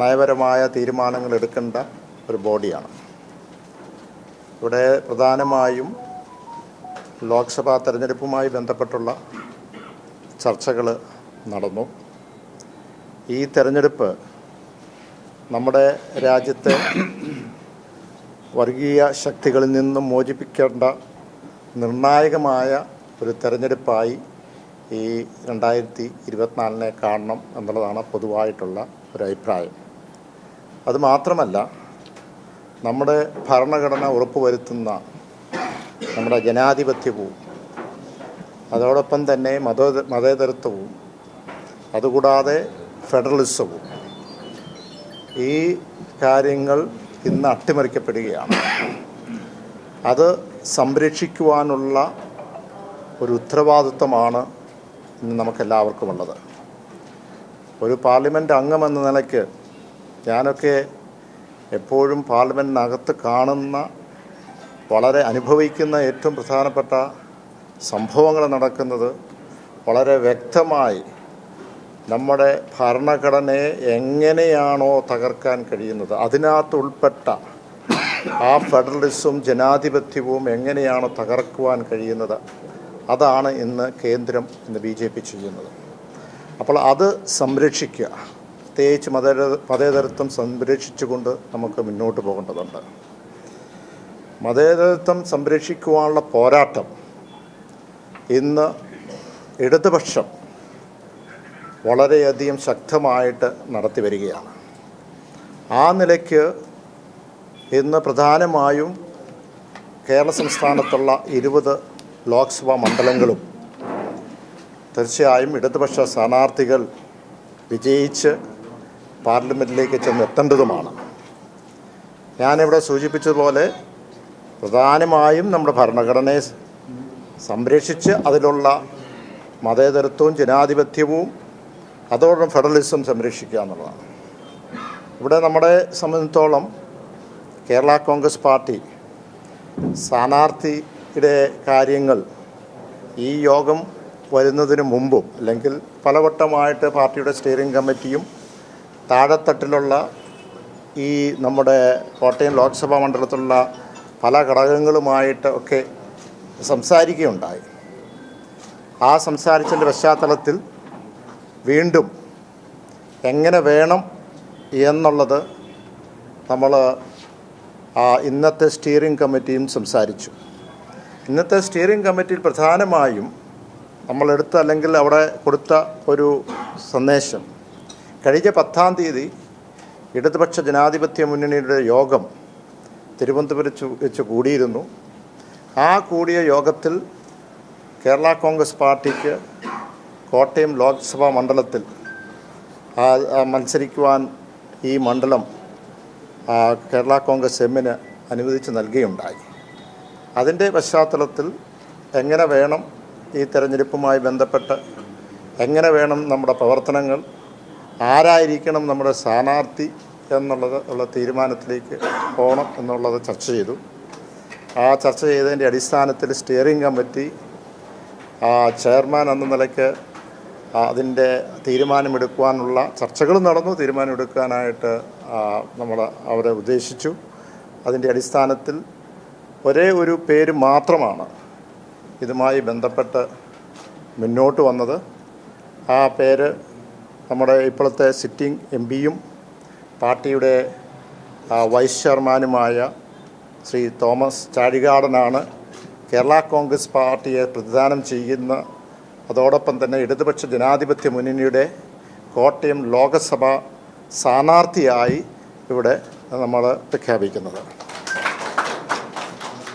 നയപരമായ തീരുമാനങ്ങൾ എടുക്കേണ്ട ഒരു ബോഡിയാണ്. ഇവിടെ പ്രധാനമായും ലോക്സഭാ തെരഞ്ഞെടുപ്പുമായി ബന്ധപ്പെട്ടുള്ള ചർച്ചകൾ നടന്നു. ഈ തെരഞ്ഞെടുപ്പ് നമ്മുടെ രാജ്യത്തെ വർഗീയ ശക്തികളിൽ നിന്നും മോചിപ്പിക്കേണ്ട നിർണായകമായ ഒരു തെരഞ്ഞെടുപ്പായി ഈ 2024 കാണണം എന്നുള്ളതാണ് പൊതുവായിട്ടുള്ള ഒരു അഭിപ്രായം. അതുമാത്രമല്ല, നമ്മുടെ ഭരണഘടന ഉറപ്പുവരുത്തുന്ന നമ്മുടെ ജനാധിപത്യവും അതോടൊപ്പം തന്നെ മതേതരത്വവും അതുകൂടാതെ ഫെഡറലിസവും ഈ കാര്യങ്ങൾ ഇന്ന് അട്ടിമറിക്കപ്പെടുകയാണ്. അത് സംരക്ഷിക്കുവാനുള്ള ഒരു ഉത്തരവാദിത്വമാണ് ഇന്ന് നമുക്കെല്ലാവർക്കും ഉള്ളത്. ഒരു പാർലമെൻറ്റ് അംഗമെന്ന നിലയ്ക്ക് ഞാനൊക്കെ എപ്പോഴും പാർലമെൻറ്റിനകത്ത് കാണുന്ന വളരെ അനുഭവിക്കുന്ന ഏറ്റവും പ്രധാനപ്പെട്ട സംഭവങ്ങൾ നടക്കുന്നത് വളരെ വ്യക്തമായി നമ്മുടെ ഭരണഘടനയെ എങ്ങനെയാണോ തകർക്കാൻ കഴിയുന്നത്, അതിനകത്ത് ഉൾപ്പെട്ട ആ ഫെഡറലിസവും ജനാധിപത്യവും എങ്ങനെയാണോ തകർക്കുവാൻ കഴിയുന്നത്, അതാണ് ഇന്ന് കേന്ദ്രം BJP ചെയ്യുന്നത്. അപ്പോൾ അത് സംരക്ഷിക്കുക, പ്രത്യേകിച്ച് മതേതരത്വം സംരക്ഷിച്ചുകൊണ്ട് നമുക്ക് മുന്നോട്ട് പോകേണ്ടതുണ്ട്. മതേതരത്വം സംരക്ഷിക്കുവാനുള്ള പോരാട്ടം ഇന്ന് ഇടതുപക്ഷം വളരെയധികം ശക്തമായിട്ട് നടത്തി വരികയാണ്. ആ നിലയ്ക്ക് ഇന്ന് പ്രധാനമായും കേരള സംസ്ഥാനത്തുള്ള 20 ലോക്സഭാ മണ്ഡലങ്ങളും തീർച്ചയായും ഇടതുപക്ഷ സ്ഥാനാർത്ഥികൾ വിജയിച്ച് പാർലമെൻറ്റിലേക്ക് ചെന്നെത്തേണ്ടതുമാണ്. ഞാനിവിടെ സൂചിപ്പിച്ചതുപോലെ പ്രധാനമായും നമ്മുടെ ഭരണഘടനയെ സംരക്ഷിച്ച് അതിലുള്ള മതേതരത്വവും ജനാധിപത്യവും അതോടൊപ്പം ഫെഡറലിസം സംരക്ഷിക്കുക എന്നുള്ളതാണ്. ഇവിടെ നമ്മളെ സംബന്ധിച്ചിടത്തോളം കേരള കോൺഗ്രസ് പാർട്ടി സ്ഥാനാർത്ഥിയുടെ കാര്യങ്ങൾ ഈ യോഗം വരുന്നതിന് മുമ്പും അല്ലെങ്കിൽ പലവട്ടമായിട്ട് പാർട്ടിയുടെ സ്റ്റിയറിംഗ് കമ്മിറ്റിയും താഴെത്തട്ടിലുള്ള ഈ നമ്മുടെ കോട്ടയം ലോക്സഭാ മണ്ഡലത്തിലുള്ള പല ഘടകങ്ങളുമായിട്ട് ഒക്കെ സംസാരിക്കുകയുണ്ടായി. ആ സംസാരിച്ചതിൻ്റെ പശ്ചാത്തലത്തിൽ വീണ്ടും എങ്ങനെ വേണം എന്നുള്ളത് നമ്മൾ ഇന്നത്തെ സ്റ്റിയറിംഗ് കമ്മിറ്റിയും സംസാരിച്ചു. ഇന്നത്തെ സ്റ്റിയറിംഗ് കമ്മിറ്റിയിൽ പ്രധാനമായും നമ്മളെടുത്ത അല്ലെങ്കിൽ അവിടെ കൊടുത്ത ഒരു സന്ദേശം, കഴിഞ്ഞ 10-ാം തീയതി ഇടതുപക്ഷ ജനാധിപത്യ മുന്നണിയുടെ യോഗം തിരുവനന്തപുരത്ത് വെച്ച് കൂടിയിരുന്നു. ആ കൂടിയ യോഗത്തിൽ കേരള കോൺഗ്രസ് പാർട്ടിക്ക് കോട്ടയം ലോക്സഭാ മണ്ഡലത്തിൽ മത്സരിക്കുവാൻ ഈ മണ്ഡലം കേരള കോൺഗ്രസ് എമ്മിന് അനുവദിച്ച് നൽകുകയുണ്ടായി. അതിൻ്റെ പശ്ചാത്തലത്തിൽ എങ്ങനെ വേണം ഈ തെരഞ്ഞെടുപ്പുമായി ബന്ധപ്പെട്ട് എങ്ങനെ വേണം നമ്മുടെ പ്രവർത്തനങ്ങൾ, ആരായിരിക്കണം നമ്മുടെ സ്ഥാനാർത്ഥി ഉള്ള തീരുമാനത്തിലേക്ക് പോകണം എന്നുള്ളത് ചർച്ച ചെയ്തു. ആ ചർച്ച ചെയ്തതിൻ്റെ അടിസ്ഥാനത്തിൽ സ്റ്റിയറിംഗ് കമ്മിറ്റി ചെയർമാൻ എന്ന നിലയ്ക്ക് അതിൻ്റെ തീരുമാനമെടുക്കുവാനുള്ള ചർച്ചകൾ നടന്നു. തീരുമാനമെടുക്കാനായിട്ട് അവരെ ഉദ്ദേശിച്ചു. അതിൻ്റെ അടിസ്ഥാനത്തിൽ ഒരേ ഒരു പേര് മാത്രമാണ് ഇതുമായി ബന്ധപ്പെട്ട് മുന്നോട്ട് വന്നത്. ആ പേര് നമ്മുടെ ഇപ്പോഴത്തെ സിറ്റിംഗ് MP-യും പാർട്ടിയുടെ വൈസ് ചെയർമാനുമായ ശ്രീ തോമസ് ചാഴികാടനാണ് കേരള കോൺഗ്രസ് പാർട്ടിയെ പ്രതിദാനം ചെയ്യുന്ന. അതോടൊപ്പം തന്നെ ഇടതുപക്ഷ ജനാധിപത്യ മുന്നണിയുടെ കോട്ടയം ലോകസഭ സ്ഥാനാർത്ഥിയായി ഇവിടെ നമ്മൾ പ്രഖ്യാപിക്കുന്നത്.